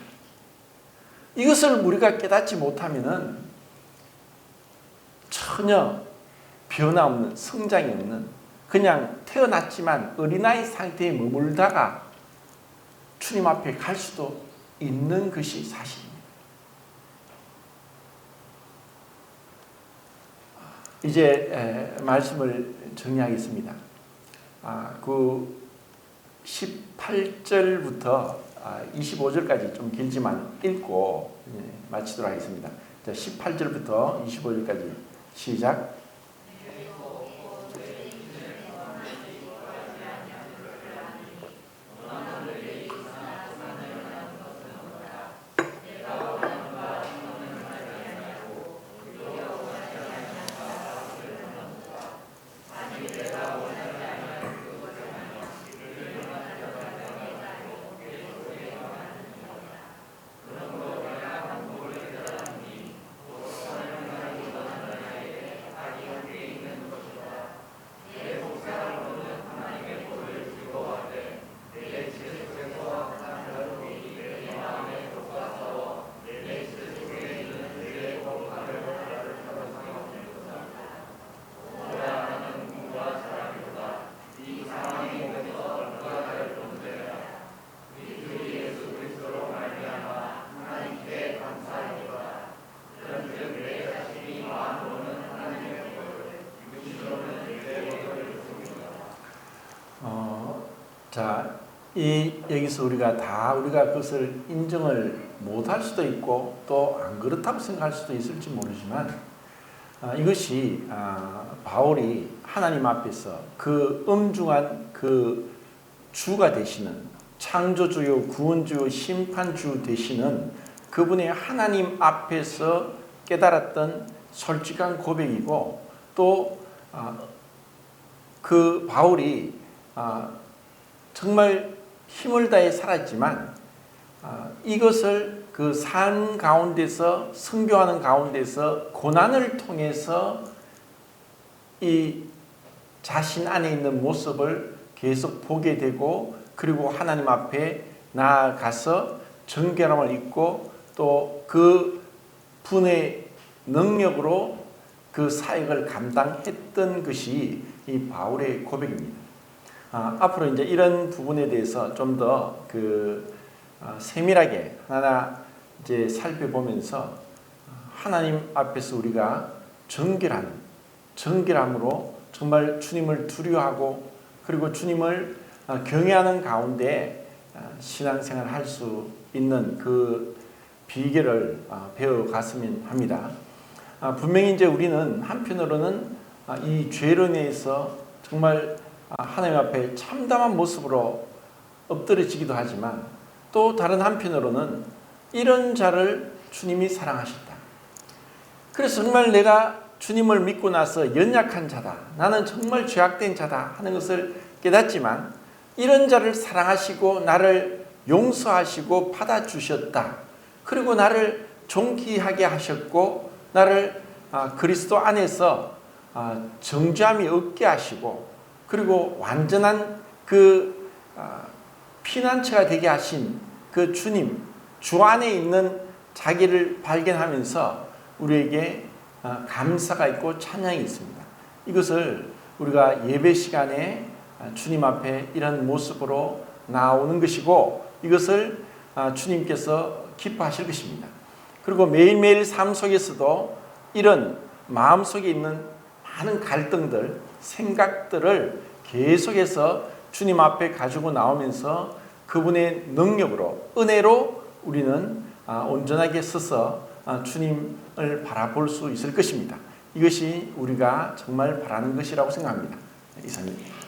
이것을 우리가 깨닫지 못하면은 전혀 변화 없는, 성장이 없는, 그냥 태어났지만 어린아이 상태에 머물다가 주님 앞에 갈 수도 있는 것이 사실입니다. 이제 말씀을 정리하겠습니다. 그 18절부터 25절까지 좀 길지만 읽고 마치도록 하겠습니다. 18절부터 25절까지 시작. 자, 여기서 우리가 그것을 인정을 못할 수도 있고 또 안 그렇다고 생각할 수도 있을지 모르지만 이것이 바울이 하나님 앞에서 그 엄중한 그 주가 되시는 창조주요 구원주요 심판주 되시는 그분의 하나님 앞에서 깨달았던 솔직한 고백이고 또 그 바울이 정말 힘을 다해 살았지만 이것을 그 삶 가운데서 선교하는 가운데서 고난을 통해서 이 자신 안에 있는 모습을 계속 보게 되고 그리고 하나님 앞에 나아가서 정결함을 입고 또 그 분의 능력으로 그 사역을 감당했던 것이 이 바울의 고백입니다. 앞으로 이제 이런 부분에 대해서 좀 더 세밀하게 하나 이제 살펴보면서 하나님 앞에서 우리가 정결함으로 정말 주님을 두려워하고 그리고 주님을 경외하는 가운데 신앙생활을 할 수 있는 그 비결을 배워갔으면 합니다. 분명히 이제 우리는 한편으로는 이 죄로 인해서 정말 하나님 앞에 참담한 모습으로 엎드려지기도 하지만 또 다른 한편으로는 이런 자를 주님이 사랑하셨다. 그래서 정말 내가 주님을 믿고 나서 연약한 자다. 나는 정말 죄악된 자다 하는 것을 깨닫지만 이런 자를 사랑하시고 나를 용서하시고 받아주셨다. 그리고 나를 존귀하게 하셨고 나를 그리스도 안에서 정죄함이 없게 하시고 그리고 완전한 그 피난처가 되게 하신 그 주님, 주 안에 있는 자기를 발견하면서 우리에게 감사가 있고 찬양이 있습니다. 이것을 우리가 예배 시간에 주님 앞에 이런 모습으로 나오는 것이고 이것을 주님께서 기뻐하실 것입니다. 그리고 매일매일 삶 속에서도 이런 마음속에 있는 많은 갈등들, 생각들을 계속해서 주님 앞에 가지고 나오면서 그분의 능력으로, 은혜로 우리는 온전하게 서서 주님을 바라볼 수 있을 것입니다. 이것이 우리가 정말 바라는 것이라고 생각합니다. 이상입니다.